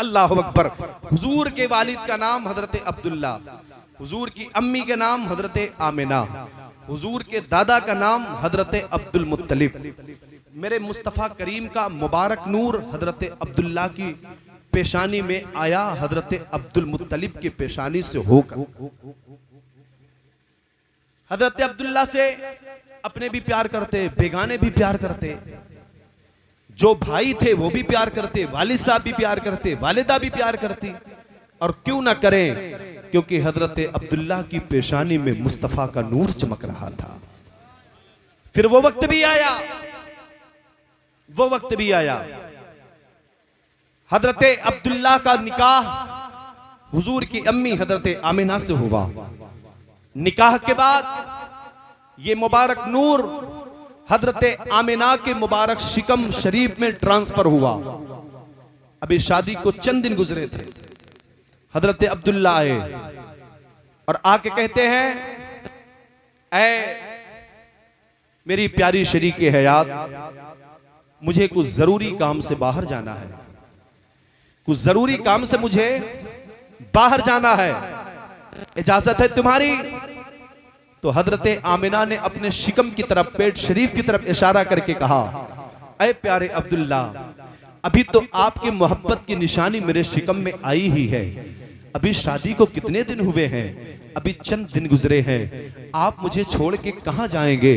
अल्लाह अकबर। हुजूर के वालिद का नाम हजरत अब्दुल्ला, हुजूर की अम्मी के नाम हजरत आमिना, हुजूर के दादा का नाम हजरत अब्दुल मुत्तलिब। मेरे मुस्तफ़ा करीम का मुबारक नूर हजरत अब्दुल्ला की पेशानी में आया, हजरत अब्दुल मुत्तलिब की पेशानी से होकर। हजरत अब्दुल्ला से अपने भी प्यार करते, बेगाने भी प्यार करते, जो भाई थे वो भी प्यार करते, वालिद साहब भी प्यार करते, वालिदा भी प्यार करती। और क्यों ना करें, क्योंकि हजरत अब्दुल्ला की पेशानी में मुस्तफ़ा का नूर चमक रहा था। फिर वो वक्त भी आया, वो वक्त भी आया। हजरत अब्दुल्ला का निकाह हुजूर की अम्मी हजरत आमिना से हुआ। निकाह के बाद ये मुबारक नूर हजरत आमिना के मुबारक शिकम शरीफ में ट्रांसफर हुआ। अभी शादी को चंद दिन गुजरे थे। हजरत अब्दुल्ला आए और आके कहते हैं, ऐ मेरी प्यारी शरीके हयात, मुझे कुछ जरूरी काम से बाहर जाना है, कुछ जरूरी काम से मुझे बाहर जाना है, इजाजत है तुम्हारी? तो हजरत आमिना ने अपने शिकम की तरफ, पेट शरीफ की तरफ इशारा करके कहा, ऐ प्यारे अब्दुल्ला, अभी तो आपकी मोहब्बत की निशानी मेरे शिकम में आई ही है। अभी शादी को कितने दिन हुए हैं, अभी चंद दिन गुजरे हैं, आप मुझे छोड़ के कहां जाएंगे?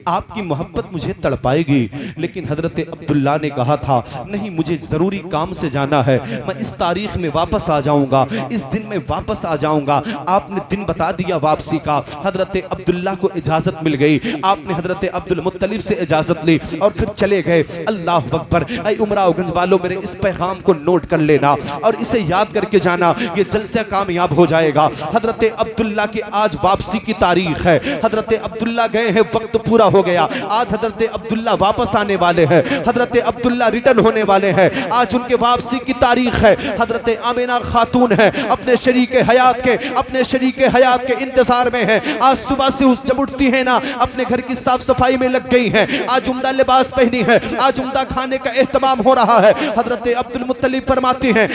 आपकी मोहब्बत मुझे तड़पाएगी। लेकिन हजरत अब्दुल्ला ने कहा था, नहीं, मुझे जरूरी काम से जाना है, मैं इस तारीख में वापस आ जाऊंगा, इस दिन में वापस आ जाऊंगा। आपने दिन बता दिया वापसी का। हजरत अब्दुल्ला को इजाजत मिल गई। आपने हजरत अब्दुल मुत्तलिब से इजाजत ली और फिर चले गए। अल्लाह अकबर। ऐ उमरावगंज वालों, मेरे इस पैगाम को नोट कर लेना और इसे याद करके जाना, ये जलसा कामयाब हो जाएगा। हजरत अब्दुल्ला की आज वापसी की तारीख है। हजरत अब्दुल्ला गए हैं, वक्त पूरा हो गया। आज हजरत अब्दुल्ला वापस आने वाले हैं, हजरत अब्दुल्ला रिटर्न होने वाले हैं। आज उनके वापसी की तारीख है। हजरत आमिना खातून है, अपने शरीके हयात के, अपने शरीके हयात के इंतजार में है। आज सुबह से उस जब उठती है ना, अपने घर की साफ सफाई में लग गई है। आज उम्दा लिबास पहनी है, आज उम्दा खाने का एहतमाम हो रहा है। हजरत अब्दुल मुत्तलिब फरमाती हैं,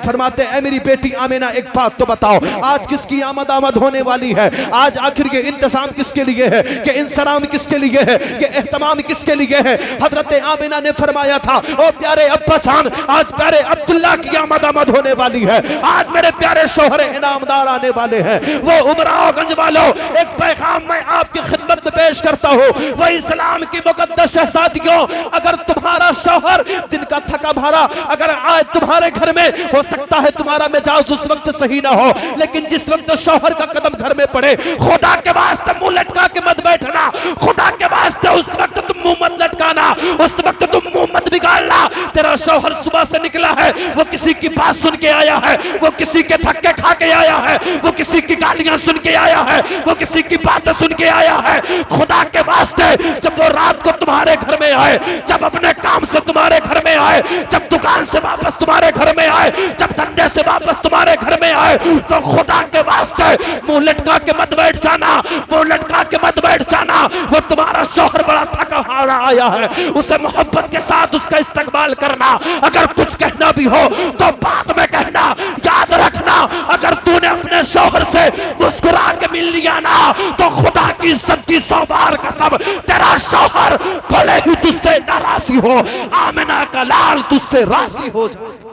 फरमाते ऐ मेरी बेटी आमिना, एक बात तो बताओ, आज किसकी आमद होने वाली है? आज आखिर ये इंतजाम किसके लिए है, ये इंसराम किसके लिए है, ये एहतमाम किसके लिए है? हजरत आमिना ने फरमाया था, ओ प्यारे अब्बा जान, आज प्यारे अब्दुल्ला की आमद होने वाली है। आज मेरे प्यारे शोहर इनामदार आने वाले हैं। वो उमरावगंज वालों, एक पैगाम मैं आपकी खिदमत में पेश करता हूँ। वो इस्लाम की मुकद्दस शहजादियों, अगर तुम्हारा शोहर दिन का थका भारा अगर आज तुम्हारे घर में, हो सकता है तुम्हारा मिजाज उस वक्त सही ना हो, लेकिन जिस वक्त शोहर का कदम घर में पड़े, खुदा के वास्ते मुंह लटका के मत बैठना। खुदा के वास्ते उस वक्त तुम मुंह मत लटकाना, उस वक्त तुम मुंह मत बिगाड़ना। तेरा शौहर सुबह से निकला है, वो किसी की बात सुन के आया है, वो किसी के धक्के खा के आया है, वो किसी की गालियां सुन के आया है, वो किसी की बातें सुन के आया है। खुदा के वास्ते जब वो रात को तुम्हारे घर में आए, जब अपने काम से तुम्हारे घर में आए, जब दुकान से वापस तुम्हारे घर में आए, जब धंधे से वापस तुम्हारे घर में आए, तो खुदा के वास्ते मुंह लटका के मत बैठ जाना, मुंह लटका के मत बैठ जाना। वो तुम्हारा शौहर बड़ा थका हारा आया है, उसे मोहब्बत के साथ उसका इस्तकबाल करना। अगर कुछ कहना भी हो तो बाद में कहना। याद रखना, अगर तूने अपने शौहर से मुस्कुरा के मिल लिया ना, तो खुदा की इज्जत की 100 बार कसम, तेरा शौहर भले ही तुझसे नाराजी हो, आमिना का लाल तुझसे राजी हो जाए।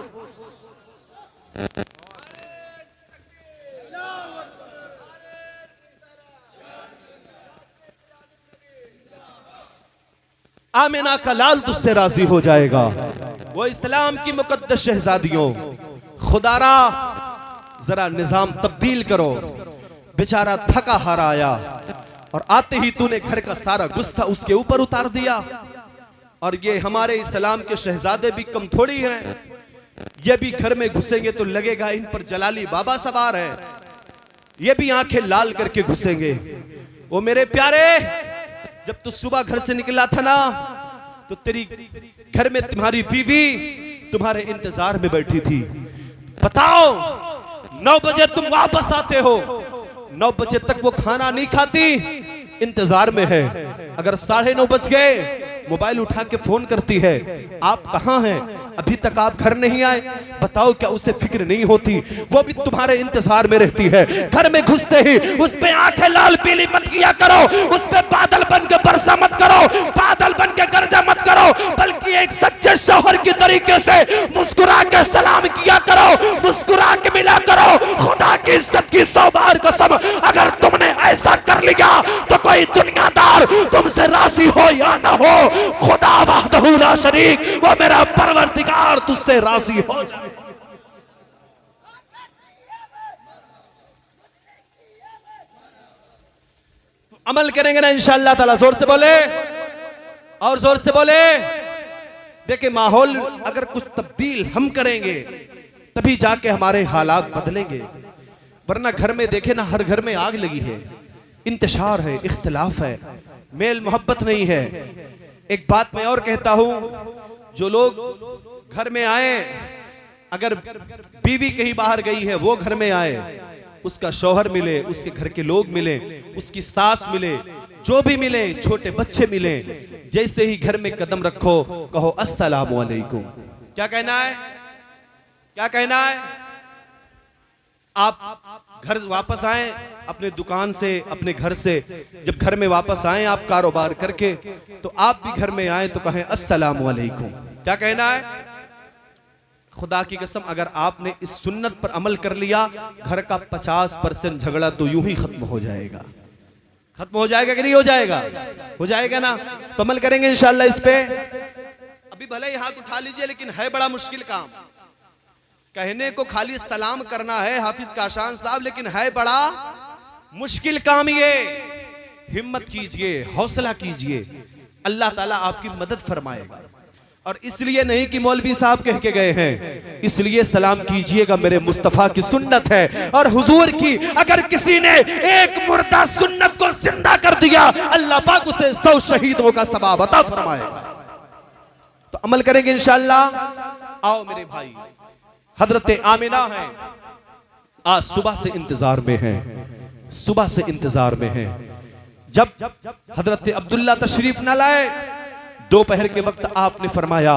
आमिना का लाल तुझसे राजी हो जाएगा। वो इस्लाम की मुकद्दस शहजादियों, खुदारा जरा निजाम तब्दील करो। बेचारा थका हारा आया और आते ही तूने घर का सारा गुस्सा उसके ऊपर उतार दिया। और ये हमारे इस्लाम के शहजादे भी कम थोड़ी हैं, ये भी घर में घुसेंगे तो लगेगा इन पर जलाली बाबा सवार है। ये भी आंखें लाल करके घुसेंगे। वो मेरे प्यारे, जब तू सुबह घर से निकला था ना, तो तेरी घर में तुम्हारी बीवी तुम्हारे इंतजार में बैठी थी। बताओ, 9 बजे तुम वापस आते हो, 9 बजे तक वो खाना नहीं खाती, इंतजार में है। अगर 9:30 बज गए मोबाइल उठा के फोन करती है, आप कहाँ हैं, अभी तक आप घर नहीं आए। बताओ क्या उसे फिक्र नहीं होती? वो भी तुम्हारे इंतजार में रहती है। घर में घुसते ही उस पे आंखें लाल पीली मत किया करो, उस पे बादल बन के बरसा मत करो, बादल बन के गरजा मत करो, बल्कि एक सच्चे शौहर की तरीके से मुस्कुरा के सलाम किया करो, मुस्कुरा के मिला करो। खुदा की इज्जत की 100 बार कसम, अगर तुमने ऐसा कर लिया तो कोई दुनियादार तुमसे राजी हो या ना हो, खुदा वहदहू ला शरीक, वो मेरा परवरदिगार तुझसे राजी हो जाए। अमल करेंगे ना इंशाअल्लाह ताला। जोर से बोले और जोर से बोले। देखिए, माहौल अगर कुछ तब्दील हम करेंगे तभी जाके हमारे हालात बदलेंगे, वरना घर में देखे ना, हर घर में आग लगी है, इंतशार है, इख्तिलाफ है, मेल मोहब्बत नहीं है। एक बात मैं और कहता हूं, जो लोग घर में आए, अगर बीवी कहीं बाहर गई है, वो घर में आए, उसका शौहर मिले, उसके घर के लोग मिले, उसकी सास मिले, जो भी मिले, छोटे बच्चे मिले, जैसे ही घर में कदम रखो कहो अस्सलामु अलैकुम। क्या कहना है? क्या कहना है? आप घर वापस आए अपने दुकान से, अपने घर से, जब घर में वापस आए आप कारोबार करके, तो आप भी घर में आए तो कहें अस्सलामु अलैकुम। क्या कहना है? खुदा की कसम, अगर आपने इस सुन्नत पर अमल कर लिया, घर का 50% झगड़ा तो यूं ही खत्म हो जाएगा। खत्म हो जाएगा कि नहीं हो जाएगा? हो जाएगा ना? तो अमल करेंगे इंशाअल्लाह इस पे। अभी भले ही हाथ उठा लीजिए, लेकिन है बड़ा मुश्किल काम। कहने को खाली सलाम करना है हाफिज काशान साहब, लेकिन है बड़ा मुश्किल काम ये। हिम्मत कीजिए, हौसला कीजिए, अल्लाह ताला आपकी मदद फरमाएगा। और इसलिए नहीं कि मौलवी साहब कह के गए हैं, इसलिए सलाम कीजिएगा, मेरे मुस्तफा की सुन्नत है। और हुजूर की अगर किसी ने एक मुर्दा सुन्नत को जिंदा कर दिया, अल्लाह पाक उसे 100 शहीदों का सवाब अता फरमाएगा। तो अमल करेंगे इंशाअल्लाह। आओ मेरे भाई, हजरत आमिना है, आज सुबह से इंतजार में है, सुबह से इंतजार में है। जब हजरत अब्दुल्ला तशरीफ न लाए, दोपहर के वक्त आपने फरमाया,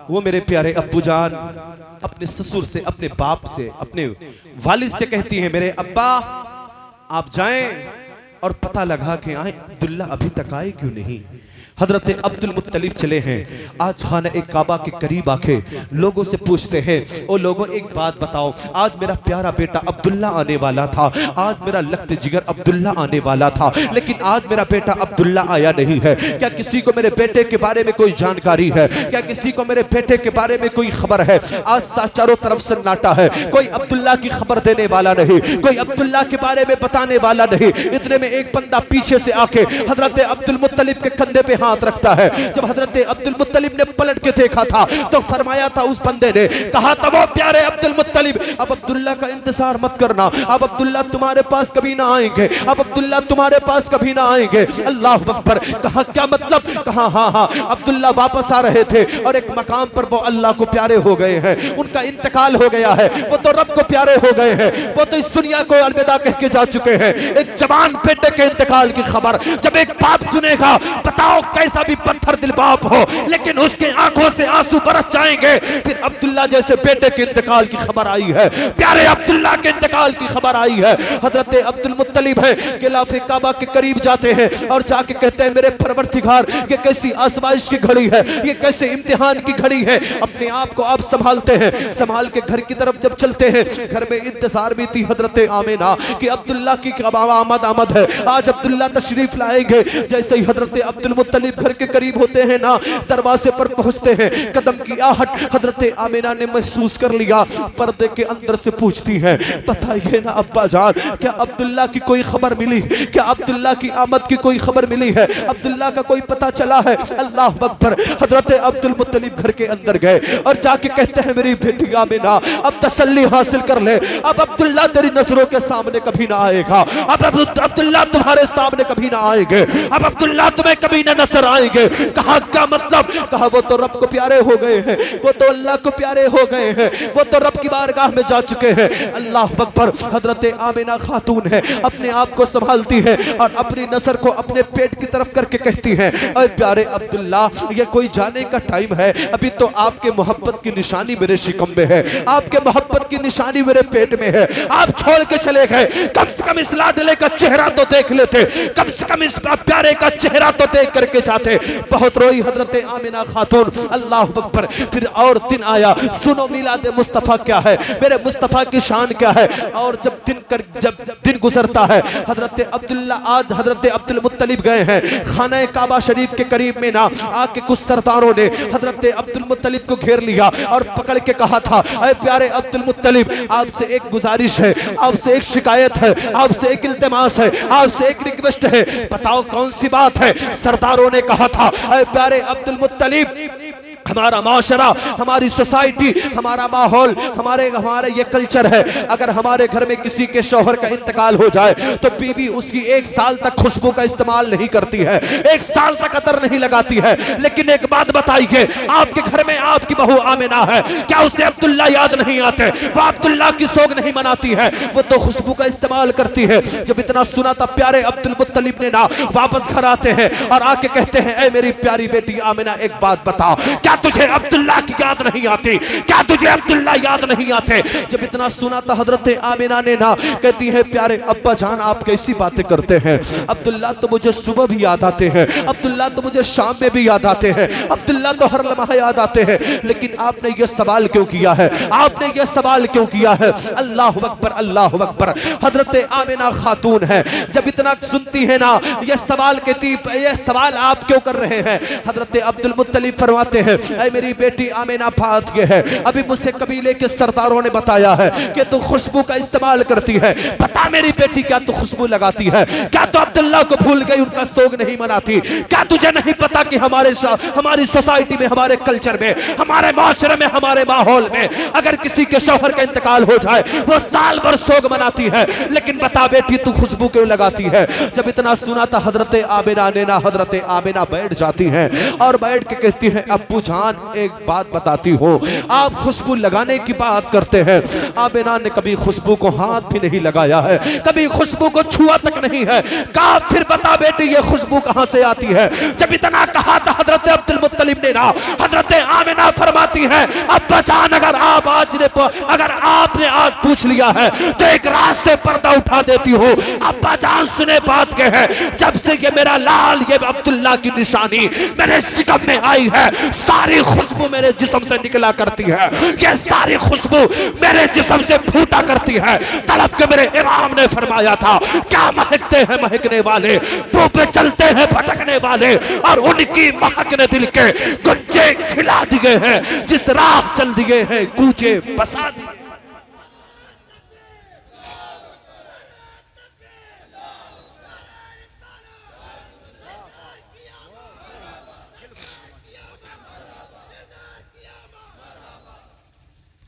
वो मेरे प्यारे अब्बू जान अपने ससुर से, अपने बाप से, अपने वालिद से कहती हैं, मेरे अब्बा आप जाएं और पता लगा के आए अब्दुल्ला अभी तक आए क्यों नहीं। हजरत अब्दुल मुत्तलिब चले हैं, आज खाना एक काबा के करीब आके लोगों से पूछते हैं, ओ लोगों एक बात बताओ, आज मेरा प्यारा बेटा अब्दुल्ला आने वाला था, आज मेरा लख्त जिगर अब्दुल्ला आने वाला था, लेकिन आज मेरा बेटा अब्दुल्ला आया नहीं है। क्या किसी को मेरे बेटे के बारे में कोई जानकारी है? क्या किसी को मेरे बेटे के बारे में कोई खबर है? आज चारों तरफ सन्नाटा है, कोई अब्दुल्ला की खबर देने वाला नहीं, कोई अब्दुल्ला के बारे में बताने वाला नहीं। इतने में एक बंदा पीछे से आके हजरत अब्दुल मुत्तलिब के कंधे पे हाथ रखता है। जब हजरत अब्दुल मुत्तलिब ने पलट के देखा था तो फरमाया था, उस बंदे ने कहा था, वो प्यारे अब्दुल मुत्तलिब, अब अब्दुल्ला का इंतजार मत करना, अब अब्दुल्ला तुम्हारे पास कभी ना आएंगे, अब अब्दुल्ला तुम्हारे पास कभी ना आएंगे। अल्लाह अकबर। कहा क्या मतलब? कहा हाँ हाँ, अब्दुल्ला वापस आ रहे थे और एक मकाम पर वो अल्लाह को प्यारे हो गए हैं, उनका इंतकाल हो गया है, वो तो रब को प्यारे हो गए हैं, वो तो इस दुनिया को अलविदा कह के जा चुके हैं। एक जवान बेटे के इंतकाल की खबर जब एक बाप सुनेगा, बताओ कैसा भी पत्थर दिल बाप हो, लेकिन उसके आंखों से आंसू बरस जाएंगे। फिर अब्दुल्ला जैसे बेटे के इंतकाल की खबर आई है, प्यारे अब्दुल्ला के इंतकाल की खबर आई है। हजरत अब्दुल मुत्तलिब है खिलाफे काबा के करीब जाते हैं और जाके कहते हैं, मेरे परवरदिगार, ये कैसी आजमाइश की घड़ी है, ये कैसे इम्तिहान की घड़ी है। अपने आप को आप संभालते हैं, संभाल के घर की तरफ जब चलते हैं, घर में इंतजार भी थी हजरत आमिना कि अब्दुल्ला की आमद है, आज अब्दुल्ला तशरीफ लाएंगे। जैसे ही हजरत अब्दुल मुत्तलिब घर के करीब होते हैं ना, दरवाजे पर पहुंचते हैं, कदम की आहट हजरत आमिना ने महसूस कर लिया। पर्दे के अंदर से पूछती है, बताइए ना अब्बा जान, क्या अब्दुल्ला की कोई खबर मिली? क्या अब्दुल्ला की आमद की कोई खबर मिली है? अब्दुल्ला का कोई पता चला है? अल्लाह अकबर। हजरत अब्दुल मुत्तलिब घर के अंदर गए और जाके कहते हैं, मेरी बेटी आमिना अब तसल्ली हासिल कर ले, अब अब्दुल्ला तेरी नजरों के सामने कभी ना आएगा, अब अब्दुल्ला तुम्हारे सामने कभी ना आएंगे, अब अब्दुल्ला तुम्हें कभी ना नजर आएंगे। कहा क्या मतलब? कहा वो तो रब को प्यारे हो गए हैं, वो तो अल्लाह को प्यारे हो गए हैं, वो तो रब की बारगाह में जा चुके हैं। अल्लाह अकबर। हजरत आमिना खातून है, अपने आप को संभालती है और अपनी नजर को अपने पेट की तरफ करके कहती है, अरे प्यारे अब्दुल्ला, ये कोई जाने का टाइम है, अभी तो आपके मोहब्बत की निशानी मेरे शिकम में है, आपके मोहब्बत की निशानी मेरे पेट में है। आप छोड़ के चले गए, कम से कम इस लाडले का चेहरा तो देख लेते, कम से कम इस प्यारे का चेहरा तो देख करके जाते। बहुत रोई हजरत आमिना खातून। अल्लाह अकबर। फिर और दिन आया, सुनो मिलाद मुस्तफा क्या है, मेरे मुस्तफा की शान क्या है। और जब दिन गुजरता है, हजरत अब्दुल्ला आज हजरत अब्दुल मुत्तलिब गए हैं खाना काबा शरीफ के करीब में ना, आके कुछ सरदारों ने हजरत अब्दुल मुत्तलिब को घेर लिया और पकड़ के कहा था, अरे प्यारे अब्दुल मुत्तलिब, आपसे एक गुजारिश है, आपसे एक शिकायत है, आपसे एक इल्तिमास है, आपसे एक रिक्वेस्ट है, बताओ कौन सी बात है। सरदारों ने कहा था, अरे प्यारे अब्दुल मुत्तलिब, हमारा माशरा, हमारी सोसाइटी, हमारा माहौल, हमारे ये कल्चर है, अगर हमारे घर में किसी के शौहर का इंतकाल हो जाए तो बीवी उसकी 1 साल तक खुशबू का इस्तेमाल नहीं करती है, 1 साल तक अतर नहीं लगाती है। लेकिन एक बात बताइए, आपके घर में आपकी बहू आमिना है, क्या उसे अब्दुल्ला याद नहीं आते? वो अब्दुल्ला की सोग नहीं मनाती है, वो तो खुशबू का इस्तेमाल करती है। जब इतना सुना था, प्यारे अब्दुल मुत्तलिब ने ना वापस घर आते हैं और आके कहते हैं, ऐ मेरी प्यारी बेटी आमिना, एक बात बता, क्या तुझे अब्दुल्ला की याद नहीं आती? क्या तुझे अब्दुल्ला याद नहीं आते? जब इतना सुना था, हजरत आमिना ने ना कहती है, प्यारे अब्बा जान, आप कैसी बातें करते हैं? अब्दुल्ला तो मुझे सुबह भी याद आते हैं, अब्दुल्ला तो मुझे शाम में भी याद आते हैं, अब्दुल्ला तो हर लम्हा याद आते हैं, लेकिन आपने ये सवाल क्यों किया है? आपने ये सवाल क्यों किया है? अल्लाह अकबर, अल्लाह अकबर। हजरत आमिना खातून है, जब इतना सुनती है ना, ये सवाल कहती, ये सवाल आप क्यों कर रहे हैं? हजरत अब्दुल मुत्तलिब फरमाते हैं, ऐ मेरी बेटी आमिना, बात ये है, अभी मुझसे कबीले के सरदारों ने बताया है कि तू खुशबू का इस्तेमाल करती है। बता मेरी बेटी, क्या तू खुशबू लगाती है? क्या तू अब्दुल्ला को भूल गई, उनका सोग नहीं मनाती? क्या तुझे नहीं पता कि हमारी सोसाइटी में, हमारे कल्चर में, हमारे माशरे में, हमारे माहौल में अगर किसी के शौहर का इंतकाल हो जाए वो साल भर सोग मनाती है, लेकिन बता बेटी, तू खुशबू क्यों लगाती है? जब इतना सुना था, हजरत आमिना ने ना, हजरत आमिना बैठ जाती हैं और बैठ के कहती है, अब्बू जान, एक बात बताती हो, आप खुशबू लगाने की बात करते हैं, आमिना ने कभी खुशबू को हाथ भी नहीं लगाया है, कभी खुशबू को छुआ तक नहीं है। कहा, फिर बता बेटी, ये खुशबू कहां से आती है? जब इतना कहा था, हजरत अब्दुल मुत्तलिब ने ना, हजरत आमिना फरमाती है, अब्बा जान, अगर आपने आज पूछ लिया है तो एक रात से पर्दा उठा देती हो। अब्बा जान सुने बात के है, जब से ये मेरा लाल, ये अब्दुल्ला की निशानी मेरे शिकम में आई है, सारी खुशबू मेरे जिस्म से निकला करती है, ये सारी खुशबू मेरे जिस्म से फूटा करती है। तलब के मेरे इमाम ने फरमाया था, क्या महकते हैं महकने वाले, मुंह पे चलते हैं भटकने वाले, और उनकी महक ने दिल के गुंजे खिला दिए हैं, जिस राह चल दिए हैं कूचे बसा दिए।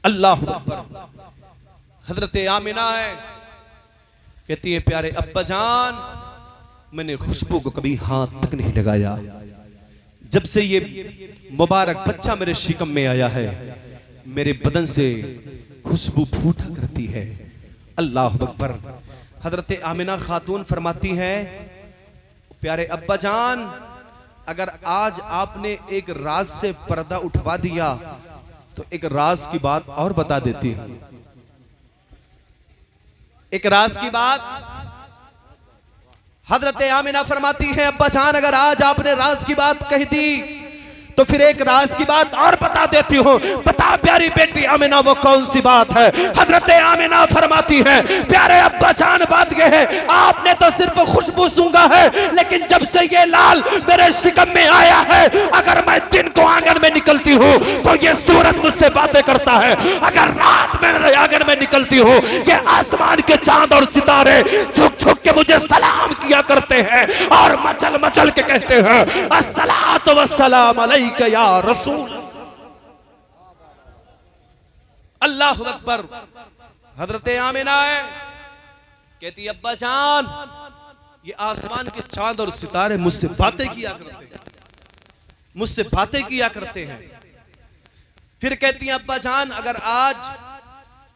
अल्लाह अकबर। हजरत आमिना है, कहती है, प्यारे अब्बा जान, मैंने खुशबू को कभी हाथ तक नहीं लगाया, जब से ये मुबारक बच्चा मेरे शिकम में आया है, मेरे बदन से खुशबू फूटा करती है। अल्लाह अकबर। हजरत आमिना खातून फरमाती है, प्यारे अब्बा जान, अगर आज आपने एक राज से पर्दा उठवा दिया तो एक राज की बात और बता देती हूं। एक राज की बात हजरत आमिना फरमाती है, अब्बा जान, अगर आज आपने राज की बात कह दी तो फिर एक राज की बात और बता देती हूँ। बता प्यारी बेटी आमिना, वो कौन सी बात है? हजरत आमिना फरमाती है, प्यारे अब्बा जान, बात यह है, आपने तो सिर्फ खुशबू सूंघा है, लेकिन जब से ये लाल मेरे शिकम में आया है, अगर मैं दिन को आंगन में निकलती हूँ तो ये सूरज मुझसे बातें करता है, अगर रात में मेरे आंगन में निकलती हूँ, ये आसमान के चांद और सितारे झुक झुक के मुझे सलाम किया करते हैं और मचल मचल के कहते हैं, अस्सलातु वस्सलाम अलैका या रसूल। अल्लाह अकबर। हजरत आमिना है, कहती अब्बा जान, ये आसमान के चांद और सितारे मुझसे बातें किया करते हैं। मुझसे बातें किया करते हैं। फिर कहती हैं अब्बा जान अगर आज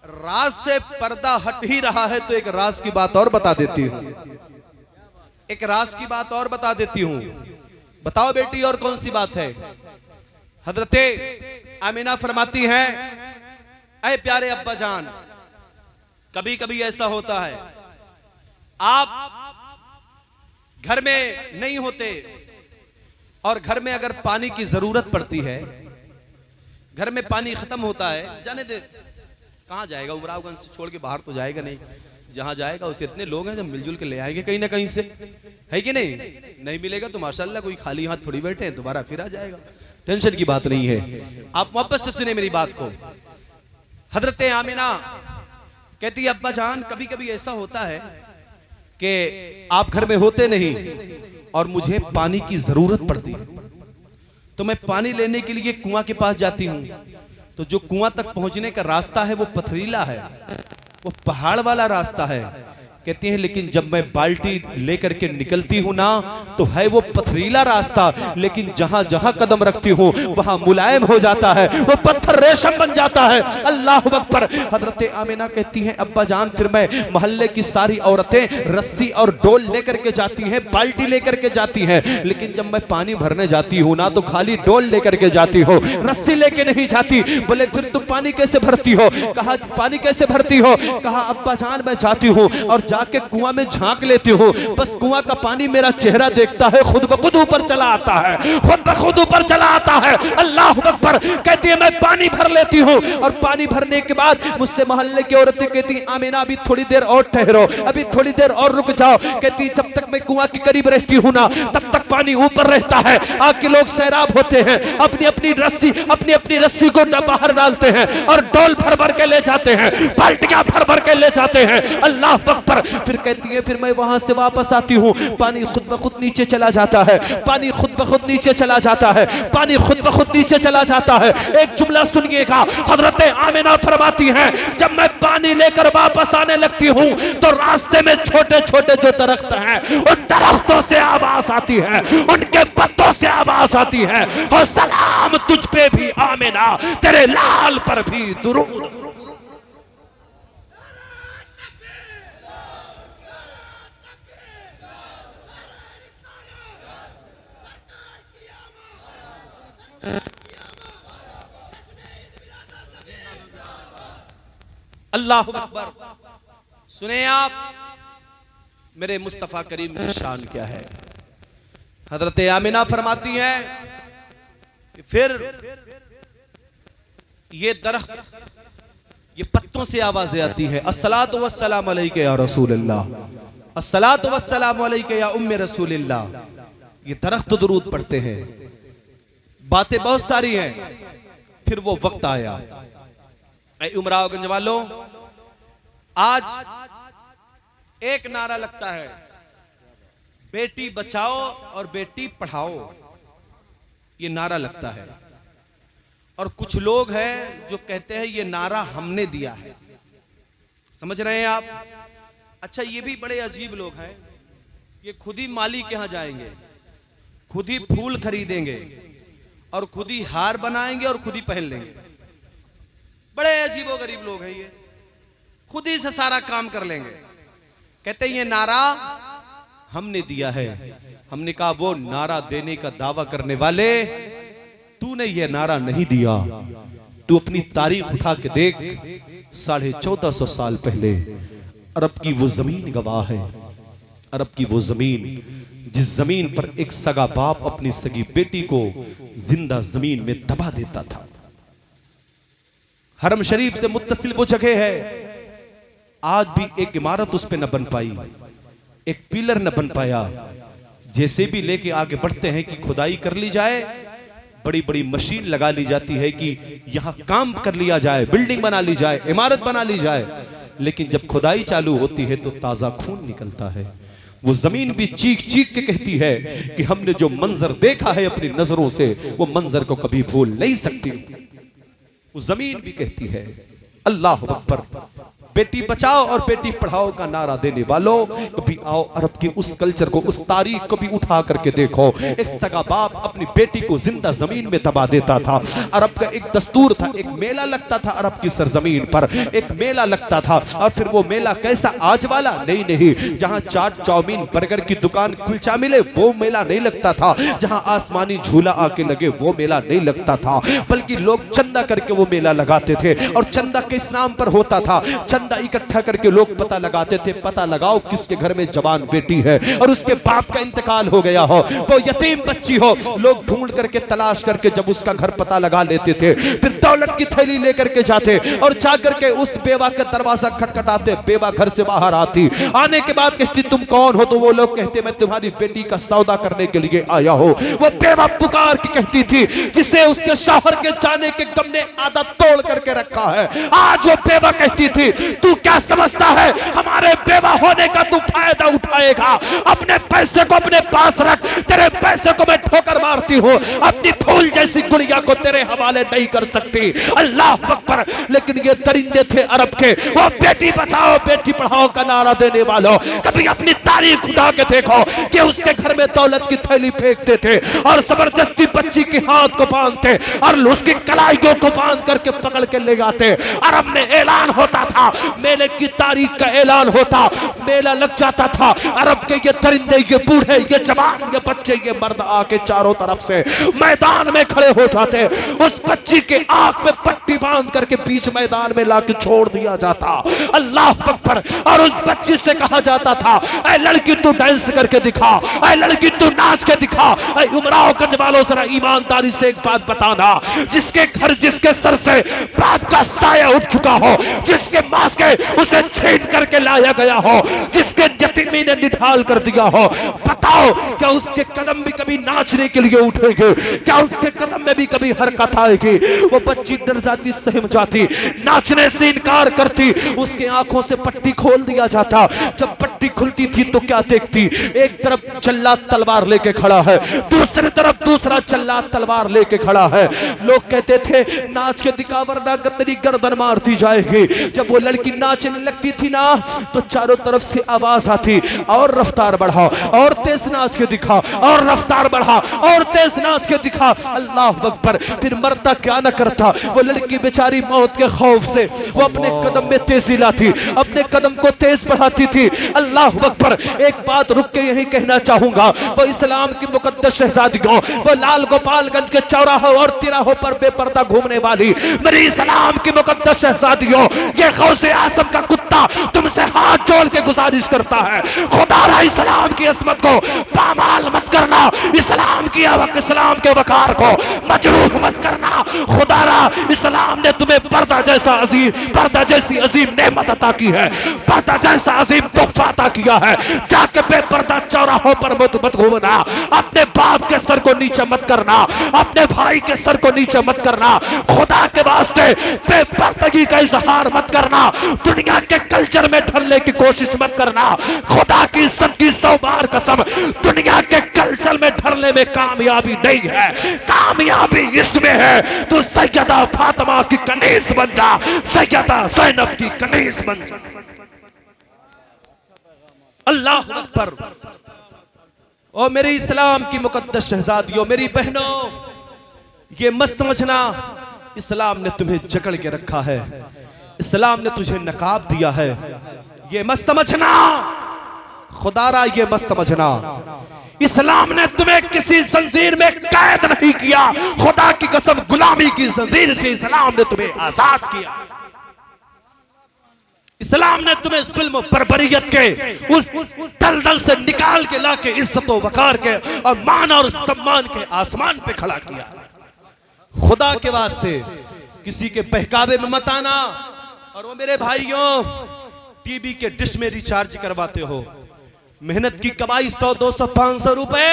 राज से पर्दा हट ही रहा है तो एक राज की बात और बता देती हूं, एक राज की बात और बता देती हूं। बताओ बेटी और कौन सी बात है? हजरते आमिना फरमाती हैं ऐ प्यारे अब्बा जान, कभी कभी ऐसा होता है आप घर में नहीं होते और घर में अगर पानी की जरूरत पड़ती है, घर में पानी खत्म होता है, जाने दे कहां जाएगा, उमरावगंज से छोड़ के बाहर तो जाएगा नहीं, जहां जाएगा उससे इतने लोग हैं जब मिलजुल के ले आएंगे कहीं ना कहीं से, है कि नहीं? नहीं मिलेगा तो माशाल्लाह कोई खाली हाथ थोड़ी बैठे हैं, दोबारा फिर आ जाएगा, टेंशन की बात नहीं है। आप मोहब्बत से सुने मेरी बात को। हजरते आमिना कहती है अब्बा जान कभी कभी ऐसा होता है कि आप घर में होते नहीं और मुझे पानी की जरूरत पड़ती है, तो मैं पानी लेने के लिए कुआं के पास जाती हूँ, तो जो कुआं तक पहुंचने का रास्ता है वो पथरीला है, वो पहाड़ वाला रास्ता है। कहती हैं लेकिन जब मैं बाल्टी लेकर के निकलती हूं ना तो है वो पथरीला रास्ता, लेकिन जहां जहां कदम रखती हूं वहां मुलायम हो जाता है, वो पत्थर रेशम बन जाता है। अल्लाह अकबर। हजरत आमिना कहती हैं अब्बा जान फिर मैं मोहल्ले की सारी औरतें रस्सी और डोल लेकर के जाती हैं, बाल्टी लेकर के जाती हैं, लेकिन जब मैं पानी भरने जाती हूं ना तो खाली डोल लेकर के जाती हो, रस्सी लेके नहीं जाती। बोले फिर तुम पानी कैसे भरती हो? कहा पानी कैसे भरती हो? कहा अब्बा जान मैं जाती हूं और जाके कुआं में झांक लेती हूँ, बस कुआं का पानी मेरा चेहरा देखता है, खुद ब खुद ऊपर चला आता है, खुद ब खुद ऊपर चला आता है। अल्लाह अकबर। कहती है मैं पानी भर लेती हूँ और पानी भरने के बाद मुझसे मोहल्ले की औरतें कहती हैं आमिना अभी थोड़ी देर और ठहरो, अभी थोड़ी देर और रुक जाओ। कहती जब तक मैं कुआं के करीब रहती हूँ ना तब तक पानी ऊपर रहता है, आके लोग सैराब होते हैं, अपनी अपनी रस्सी को बाहर डालते हैं और डोल भर भर के ले जाते हैं, बाल्टियां भर भर के ले जाते हैं। अल्लाह अकबर। फिर कहती है फिर मैं वहां से वापस आती हूँ, पानी खुद ब खुद नीचे चला जाता है, पानी खुद ब खुद नीचे चला जाता है, पानी खुद ब खुद नीचे चला जाता है। एक जुमला सुनिएगा, हजरत आमिना फरमाती हैं जब मैं पानी लेकर वापस आने लगती हूँ तो रास्ते में छोटे छोटे जो दरख्त हैं उन दरख्तों से आवाज आती है, उनके पत्तों से आवाज आती है, और सलाम तुझ पे भी आमिना, तेरे लाल पर भी दुरूद। अल्लाह अकबर। सुने आप मेरे मुस्तफा करीम की शान क्या है। हजरत आमिना फरमाती हैं कि फिर ये दरख्त ये पत्तों से आवाजें आती है, अस्सलातु वस्सलामु अलैका या रसूलल्लाह, अस्सलातु वस्सलामु अलैका या उम्मे रसूलिल्लाह। ये दरख्त दुरूद पढ़ते हैं, बातें बहुत सारी हैं। फिर वो वक्त आया, उमरावगंज वालों आज एक नारा लगता है बेटी बचाओ और बेटी पढ़ाओ, ये नारा लगता है, और कुछ लोग हैं जो कहते हैं ये नारा हमने दिया है। समझ रहे हैं आप? अच्छा ये भी बड़े अजीब लोग हैं, ये खुद ही माली के यहां जाएंगे, खुद ही फूल खरीदेंगे और खुद ही हार बनाएंगे और खुद ही पहन लेंगे। बड़े अजीबो गरीब लोग हैं ये, खुद ही से सारा काम कर लेंगे। कहते हैं ये नारा हमने दिया है। हमने कहा वो नारा देने का दावा करने वाले, तूने ये नारा नहीं दिया। तू अपनी तारीख उठा के देख, 1450 साल पहले अरब की वो जमीन गवाह है, अरब की वो जमीन जिस जमीन पर एक सगा बाप अपनी सगी बेटी को जिंदा जमीन में दबा देता था। हरम शरीफ से मुत्तसिल वो जगह है, आज भी एक इमारत उस पे न बन पाई, एक पिलर न बन पाया। जैसे भी लेके आगे बढ़ते हैं कि खुदाई कर ली जाए, बड़ी बड़ी मशीन लगा ली जाती है कि यहां काम कर लिया जाए, बिल्डिंग बना ली जाए, इमारत बना ली जाए, लेकिन जब खुदाई चालू होती है तो ताजा खून निकलता है। वो जमीन भी चीख चीख के कहती है कि हमने जो मंजर देखा है अपनी नजरों से, वो मंजर को कभी भूल नहीं सकती। वो जमीन भी कहती है। अल्लाह अकबर। बेटी बचाओ और बेटी पढ़ाओ का नारा देने वालों, कभी आओ अरब के उस कल्चर को, उस तारीख को भी उठा करके देखो। एक सगा बाप अपनी बेटी को जिंदा जमीन में दबा देता था। अरब का एक दस्तूर था, एक मेला लगता था अरब की सरजमीन पर, एक मेला लगता था। और फिर वो मेला कैसा, आज वाला नहीं, जहां चाट चाउमीन बर्गर की दुकान कुलचा मिले वो मेला नहीं लगता था, जहां आसमानी झूला आके लगे वो मेला नहीं लगता था, बल्कि लोग चंदा करके वो मेला लगाते थे। और चंदा किस नाम पर होता था? चंदा इकट्ठा करके लोग पता लगाते थे, पता लगाओ किसके घर में जवान बेटी है और उसके बाप का इंतकाल हो गया हो, वो यतीम बच्ची हो, लोग ढूंढ करके तलाश करके जब उसका घर पता लगा लेते थे, फिर दौलत की थैली लेकर के जाते और जाकर के उस बेवा का दरवाजा खटखटाते। बेवा घर से बाहर आती, आने के बाद कहती तुम कौन हो? तो वो लोग कहते मैं तुम्हारी बेटी का सौदा करने के लिए आया हूं। वो बेवा पुकार के कहती थी, जिसे उसके शौहर के जाने के गम ने आधा तोड़ करके रखा है। आज वो बेवा कहती थी तू क्या समझता है हमारे बेवा होने का तू फायदा उठाएगा? अपने पैसे को अपने पास रख, तेरे पैसे को मैं ठोकर मारती हूँ, अपनी फूल जैसी गुड़िया को तेरे हवाले नहीं कर सकती। अल्लाह अकबर। लेकिन ये दरिंदे थे अरब के, वो बेटी बचाओ बेटी पढ़ाओ का नारा देने वालों, कभी अपनी तारीख उठा के देखो कि उसके घर में दौलत की थैली फेंकते थे और जबरदस्ती बच्ची के हाथ को बांधते और उसकी कलाइयों को बांध करके पकड़ के ले जाते। अरब में ऐलान होता था, मेले की तारीख का ऐलान होता, मेला लग जाता था। अरब के ये दरिंदे, ये बूढ़े, ये जवान, ये बच्चे, ये मर्द आके चारों तरफ से मैदान में खड़े हो जाते। उस बच्ची के आंख में पट्टी बांध करके बीच मैदान में लाके छोड़ दिया जाता। अल्लाह अकबर। और उस बच्ची से कहा जाता था, ऐ लड़की तू डांस करके दिखा, ऐ लड़की तू नाच के दिखा। ऐ उमराव गंज वालों जरा ईमानदारी से एक बात बताना, जिसके घर जिसके सर से बाप का साया उठ चुका हो, जिसके मांस के उसे छीन करके लाया गया हो, जिसके यतीमी ने निढाल कर दिया हो, बताओ क्या उसके कदम भी कभी नाचने के लिए उठेंगे? क्या उसके कदम में भी कभी हरकत आएगी? वो बच्ची डर जाती, सहम जाती, नाचने से इनकार करती, उसके आंखों से पट्टी खोल दिया जाता। जब पट्टी खुलती थी तो क्या देखती? एक तरफ जल्लाद तलवार लेके खड़ा है, दूसरी तरफ दूसरा जल्लाद तलवार लेके खड़ा है। लोग कहते थे नाच के दिखा वरना तेरी गर्दन मारती जाएगी। जब वो लड़की नाचने लगती थी ना तो चारों तरफ से आवाज आती, और रफ्तार बढ़ा, और तेज नाच के दिखा, और रफ्तार बढ़ा, और तेज नाच के दिखा। अल्लाह अकबर। फिर मरता क्या न करता, वो लड़की बेचारी मौत के खौफ से वो अपने कदम में तेजी लाती, अपने कदम को तेज बढ़ाती थी। अल्लाह अकबर। एक बात रुक के यही कहना चाहूंगा, वो इस्लाम की मुकद्दस शहजादियों, वो लाल गोपालगंज के चौराहों और तिराहों पर बेपर्दा घूमने वाली मेरी इस्लाम की मुकद्दस शहजादियों, ये गौसे आजम का कुत्ता तुमसे हाथ जोड़ के गुजारिश करता है, खुदारा इस्लाम की अजमत को पामाल मत करना, इस्लाम की इस्लाम के वकार को मजरूह मत करना। खुदारा इस्लाम ने तुम्हें पर्दा जैसा अजीम, पर्दा जैसी अजीम नेमत अता की है, पर्दा जैसा अजीम तोहफा अता किया है। जाके बेपर्दा चौराहों पर मत घूमना, अपने बाप के सर को नीचे मत करना, अपने भाई के सर को नीचे मत करना। खुदा के वास्ते बेपर्दगी का इजहार मत करना, दुनिया के कल्चर में ढलने की कोशिश मत करना। खुदा की इज्जत की 100 बार कसम, दुनिया के कल्चर में ढलने में कामयाबी नहीं है, कामयाबी इसमें है तो सैयदा फातिमा की कनीज बन जा, सैयदा ज़ैनब की कनीज बन जा। अल्लाह अकबर। और मेरे इस्लाम की मुकद्दस शहजादियों, मेरी बहनों, ये मत समझना इस्लाम ने तुम्हें जकड़ के रखा है, इस्लाम ने तुझे नकाब दिया है, ये मत समझना। खुदारा ये मत समझना, इस्लाम ने तुम्हें किसी जंजीर में कैद नहीं किया, खुदा की कसम गुलामी की जंजीर से इस्लाम ने तुम्हें आजाद किया। इस्लाम ने तुम्हें जुल्म बर्बरियत के उस दलदल से निकाल के लाके इज्जत व वकार के और मान और सम्मान के आसमान पे खड़ा किया। खुदा के वास्ते किसी के बहकावे में मत आना। और वो मेरे भाइयों, टीवी के डिश में रिचार्ज करवाते हो, मेहनत की कमाई 100, 200, 500 रुपए,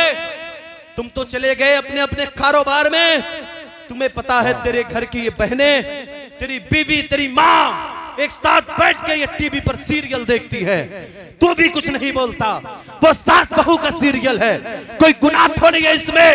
तुम तो चले गए अपने अपने कारोबार में। तुम्हें पता है तेरे घर की ये बहनें, तेरी बीवी, तेरी माँ एक साथ बैठ के ये टीवी पर सीरियल देखती है, तो भी कुछ नहीं बोलता। वो सास बहू का सीरियल है, कोई गुनाह थोड़ी है इसमें।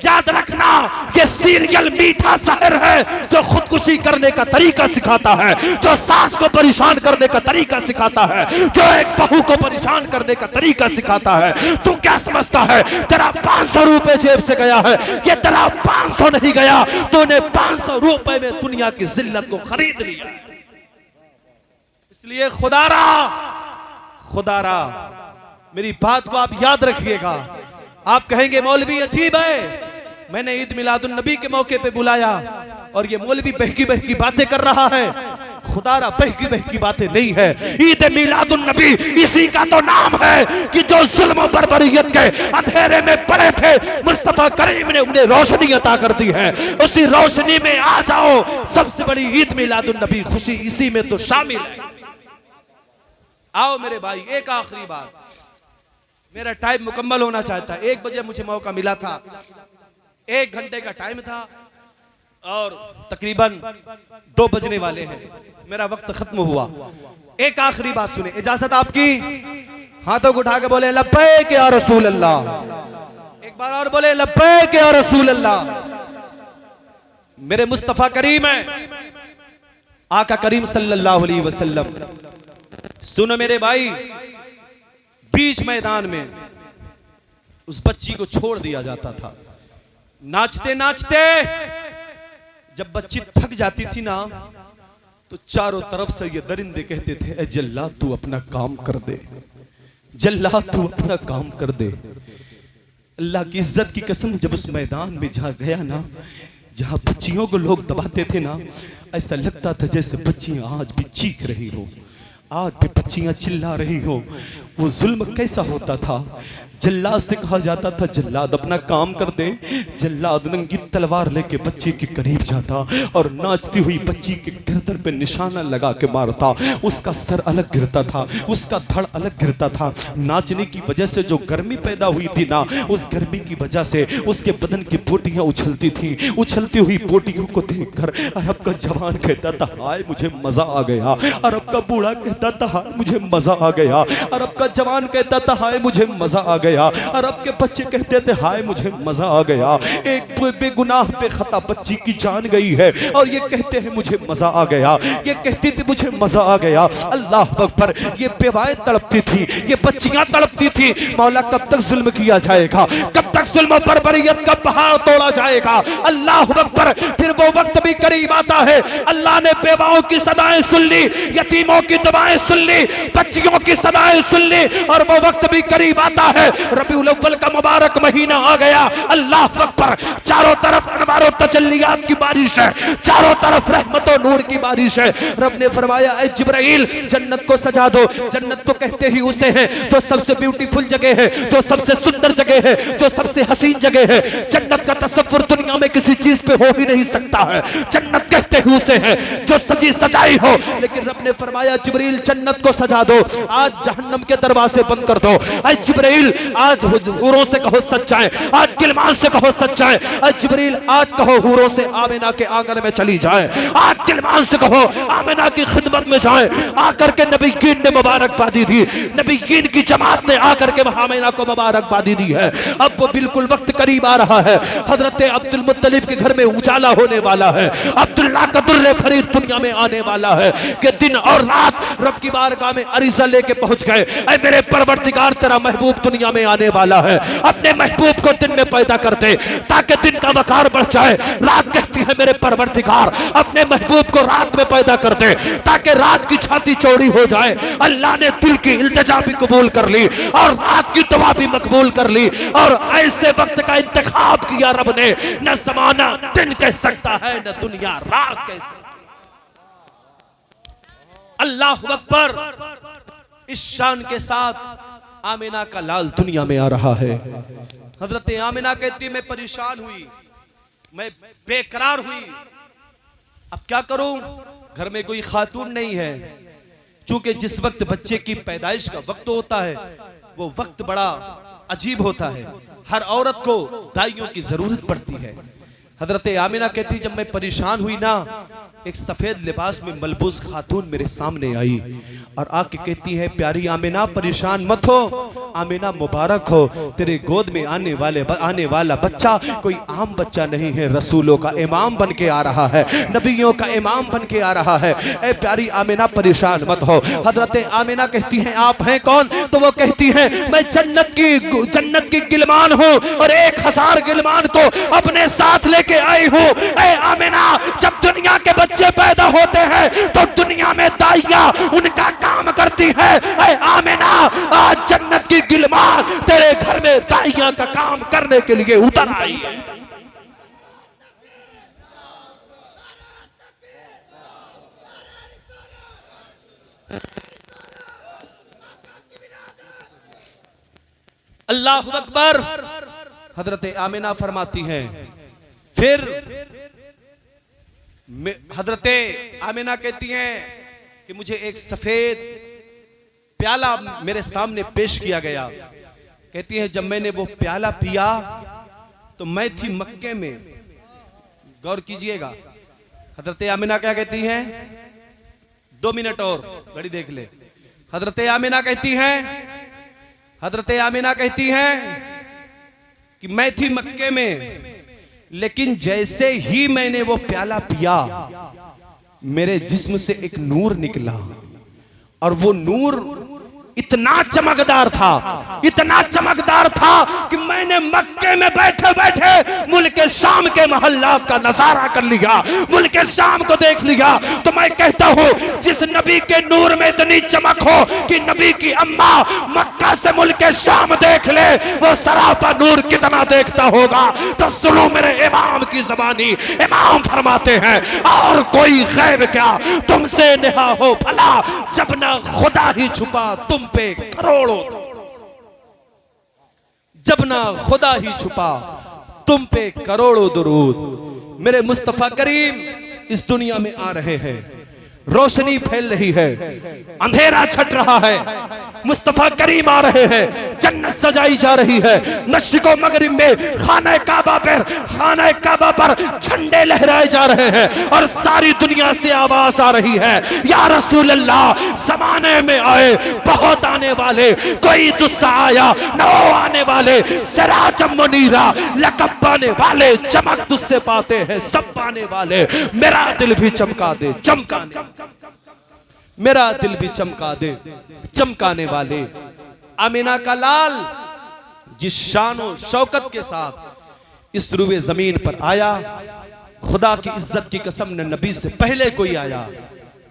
याद रखना, ये सीरियल मीठा शहर है जो खुदकुशी करने का तरीका सिखाता है, जो सास को परेशान करने का तरीका सिखाता है, जो एक बहू को परेशान करने का तरीका सिखाता है। तू क्या समझता है तेरा 500 रुपए जेब से गया है? ये तेरा 500 नहीं गया, तूने 500 रुपए में दुनिया की जिल्लत को खरीद लिया। इसलिए खुदारा मेरी बात को आप याद रखिएगा। आप कहेंगे मौलवी अजीब है, मैंने ईद मिलादुन नबी के मौके पे बुलाया और ये मौलवी बहकी बहकी बातें कर रहा है। खुदारा बहकी बहकी बातें नहीं है। ईद मिलादुन नबी इसी का तो नाम है कि जो जुल्म और बर्बरियत के अंधेरे में पड़े थे, मुस्तफा करीम ने उन्हें रोशनी अता कर दी है। उसी रोशनी में आ जाओ। सबसे बड़ी ईद मिलादुन नबी खुशी इसी में तो शामिल है। आओ मेरे भाई, एक आखिरी बात, मेरा टाइम मुकम्मल होना चाहता है। 1 बजे मुझे मौका मिला था, 1 घंटे का टाइम था और तकरीबन 2 बजने वाले हैं, मेरा वक्त खत्म हुआ। एक आखिरी बात सुने, इजाजत आपकी? हाथों को उठा के बोले लब्बैक या रसूल अल्लाह। एक बार और बोले लब्बैक या रसूल अल्लाह। मेरे मुस्तफा करीम है, आका करीम सल्लल्लाहु अलैहि वसल्लम। सुनो मेरे भाई, बीच मैदान में उस बच्ची को छोड़ दिया जाता था। नाचते नाचते जब बच्ची थक जाती थी ना, तो चारों तरफ से ये दरिंदे कहते थे, ए जल्ला तू अपना काम कर दे, जल्ला तू अपना काम कर दे। अल्लाह की इज्जत की कसम, जब उस मैदान में जहां गया ना, जहां बच्चियों को लोग दबाते थे ना, ऐसा लगता था जैसे बच्चियां आज भी चीख रही हो, आज भी बच्चियां चिल्ला रही हो। वो जुल्म कैसा होता था। जल्लाद से कहा जाता था जल्लाद अपना काम कर दे। जल्लाद नंगी तलवार लेके बच्ची के करीब जाता और नाचती हुई बच्ची के गर्दन पे निशाना लगा के मारता। उसका सर अलग गिरता था, उसका धड़ अलग गिरता था। नाचने की वजह से जो गर्मी पैदा हुई थी ना, उस गर्मी की वजह से उसके बदन की बोटियां उछलती थी। उछलती हुई बोटियों को देखकर अरब का जवान कहता था हाय मुझे मजा आ गया। अरब का बूढ़ा कहता था हाय मुझे मजा आ गया। अरब का जवान कहता था हाय मुझे मजा आ गया। अरब के बच्चे कहते थे हाय मुझे मजा आ गया। एक बेगुनाह पे खता बच्ची की जान गई है और ये कहते हैं मुझे मजा आ गया। ये कहती थी मुझे मजा आ गया। अल्लाह अकबर। ये बेवाएं तड़पती थी, ये बच्चियां तड़पती थी। मौला कब तक जुल्म किया जाएगा, कब तक जुल्म पर बरियत का पहाड़ तोड़ा जाएगा। अल्लाह अकबर। फिर वो वक्त भी करीब आता है। अल्लाह ने बेवाओं की सदाएं सुन ली, यतीमों की दुआएं सुन ली, बच्चियों की सदाएं सुन ली और वो वक्त भी करीब आता है। रबीउल अव्वल का मुबारक महीना आ गया। अल्लाह अकबर। चारों तरफ अनवार और तजल्लियात की बारिश है, चारों तरफ रहमत और नूर की बारिश है। रब ने फरमाया ऐ जिब्राइल जन्नत को सजा दो। जन्नत तो कहते ही उसे है जो सबसे ब्यूटीफुल जगह है, जो सबसे सुंदर जगह है, जो सबसे हसीन जगह है। जन्नत का तसव्वुर दुनिया में किसी चीज पे हो ही नहीं सकता है। जन्नत कहते ही उसे है जो सजी सजाई हो। लेकिन रब ने फरमाया जिब्राइल जन्नत को सजा दो, आज जहन्नम के दरवाजे बंद कर दो। ऐ जिब्राइल आज हूरों से कहो सच्चाई, आज गिलमान से कहो सच्चाई। ऐ जिब्राइल आज कहो हूरों से आमिना के आंगन में चली जाए। आज गिलमान से कहो आमिना की खिदमत में जाए। आकर के नबीयीन ने मुबारकबादी दी, नबीयीन की जमात ने आकर के आमिना को मुबारकबादी दी है। अब वो बिल्कुल वक्त करीब आ रहा है। हजरत अब्दुल मुत्तलिब के घर में उजाला होने वाला है। अब्दुल्लाह का दुर्रे फरीद दुनिया में आने वाला है कि दिन और रात रब की बारगाह में अरीज़ा लेके पहुंच गए। ऐ मेरे परवरदिगार तेरा महबूब दुनिया में आने वाला है। अपने महबूब को दिन में पैदा कर दे ताकि दिन का वकार बढ़ जाए। रात कहती है मेरे परवरदिगार अपने महबूब को रात में पैदा कर दे ताकि रात की छाती चौड़ी हो जाए। अल्लाह ने दिल की इल्तिजा भी कबूल कर ली और रात की दुआ भी मकबूल कर ली और ऐसे वक्त का इंतखाब किया रब ने। न ज़माना दिन कह सकता है, न दुनिया रात कह सकती। अल्लाह अकबर। इस शान के साथ आमिना का लाल दुनिया में आ रहा है। हजरत आमिना कहती मैं परेशान हुई, मैं बेकरार हुई, अब क्या करूं, घर में कोई खातून नहीं है। चूंकि जिस वक्त बच्चे की पैदाइश का वक्त होता है वो वक्त बड़ा अजीब होता है, हर औरत को दाइयों की जरूरत पड़ती है। हजरत आमिना कहती जब मैं परेशान हुई ना, एक सफेद लिबास में मलबूस खातून मेरे सामने आई और आके कहती है, प्यारी आमिना परेशान मत हो, आमिना मुबारक हो, तेरे गोद में आने वाला बच्चा कोई आम बच्चा नहीं है, रसूलों का इमाम बन के आ रहा है, नबियों का इमाम बन के आ रहा है। ए प्यारी आमिना परेशान मत हो। हजरत आमिना कहती हैं, आप हैं कौन? तो वो कहती है, मैं जन्नत की गिलमान हूँ और 1000 गिलमान को अपने साथ लेके आई हूँ। ए आमिना, जब दुनिया के बच्चे पैदा होते हैं तो दुनिया में दाइया उनका काम करती है। ए आमिना, आज जन्नत की गिलमान तेरे घर में दाइया का काम करने के लिए उतर आई है। अल्लाहु अकबर। हजरत आमिना फरमाती हैं, फिर हजरत आमिना कहती हैं कि मुझे एक सफेद प्याला मेरे सामने पेश किया गया। कहती है, जब मैंने वो प्याला पिया तो मैं थी मक्के में। गौर कीजिएगा, हजरत आमिना क्या कहती हैं? 2 मिनट और घड़ी देख ले। हजरत आमिना कहती हैं कि मैं थी मक्के में, लेकिन जैसे ही मैंने वो प्याला पिया मेरे जिस्म से एक नूर निकला और वो नूर इतना चमकदार था कि मैंने मक्के में बैठे बैठे मुल्क शाम के मोहल्लात का नजारा कर लिया, मुल्क शाम को देख लिया। तो मैं कहता हूँ, जिस नबी के नूर में इतनी चमक हो कि नबी की अम्मा मक्का से मुल्क शाम देख ले, वो सरापा नूर कितना देखता होगा। तो सुनो मेरे इमाम की ज़बानी, इमाम फरमाते हैं, और कोई गैब क्या तुमसे नेहा हो भला, जब ना खुदा ही छुपा तुम पे करोड़ों, जब ना खुदा ही छुपा तुम पे करोड़ों दुरूद। मेरे मुस्तफा करीम इस दुनिया में आ रहे हैं, रोशनी फैल रही है, अंधेरा छट रहा है, मुस्तफा करीम आ रहे हैं, जन्नत सजाई जा रही है। मशरिक़ व मगरिब में खाना काबा पर झंडे लहराए जा रहे हैं और सारी दुनिया से आवाज आ रही है, या रसूल अल्लाह, ज़माने में आए बहुत आने वाले, कोई दुस्सा आया न आने वाले, सिराजम मुनीरा लक़ब पाने वाले, चमक तुझसे पाते हैं सब पाने वाले, मेरा दिल भी चमका दे चमकाने, मेरा दिल भी चमका दे चमकाने वाले। आमिना का लाल जिस शान और शौकत के साथ इस रुए जमीन पर आया, खुदा की इज्जत की कसम, न नबी से पहले कोई आया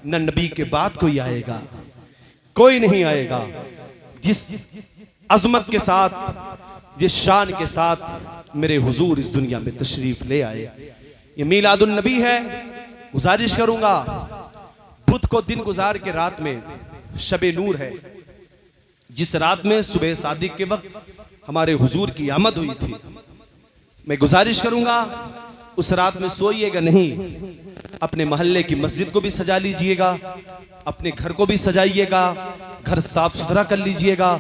न नबी के बाद कोई आएगा, कोई नहीं आएगा। जिस अजमत के साथ, जिस शान के साथ मेरे हुजूर इस दुनिया में तशरीफ ले आए, ये मीलादुन नबी है। गुजारिश करूंगा, बुध को दिन गुजार के रात में शबे नूर है, जिस रात में सुबह सादिक के वक्त हमारे हुजूर की आमद हुई थी। मैं गुजारिश करूंगा उस रात में सोइएगा नहीं, अपने मोहल्ले की मस्जिद को भी सजा लीजिएगा, अपने घर को भी सजाइएगा, घर साफ सुथरा कर लीजिएगा,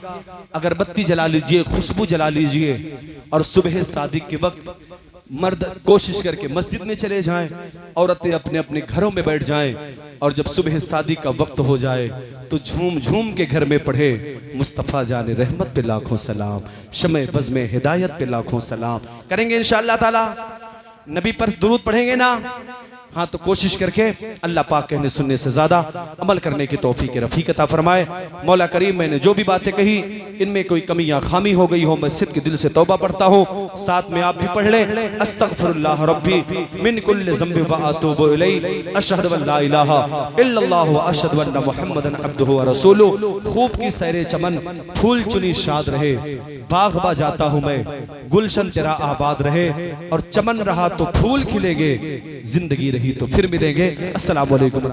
अगरबत्ती जला लीजिए, खुशबू जला लीजिए, और सुबह सादिक के वक्त मर्द कोशिश करके मस्जिद में चले जाएं, औरतें अपने अपने घरों में बैठ जाएं, और जब सुबह शादी का वक्त हो जाए तो झूम झूम के घर में पढ़े, मुस्तफ़ा जाने रहमत पे लाखों सलाम, शमे बज़ में हिदायत पे लाखों सलाम। करेंगे इंशाअल्लाह ताला, नबी पर दुरूद पढ़ेंगे ना? हाँ, तो कोशिश करके अल्लाह पाक कहने सुनने से ज्यादा अमल करने की तौफीक रफ़ीक अता फरमाए। मौला करीम, मैंने जो भी बातें कही इनमें कोई कमी या खामी हो गई हो, मैं सिद्क़ दिल से तौबा पढ़ता हूँ, साथ में आप भी पढ़ लें। अस्तग़फिरुल्लाह रब्बी मिन कुल्लि ज़ंबिन व अतूबु इलैहि, अशहदु अल्ला इलाहा इल्लल्लाहु व अशहदु अन्ना मुहम्मदन अब्दुहु व रसूलुहु। खूब की सैरे चमन, फूल चुनी शाद रहे, बाग़बा जाता हूँ मैं, गुलशन तेरा आबाद रहे, और चमन रहा तो फूल खिलेंगे, जिंदगी रही तो फिर मिलेंगे। अस्सलामु अलैकुम।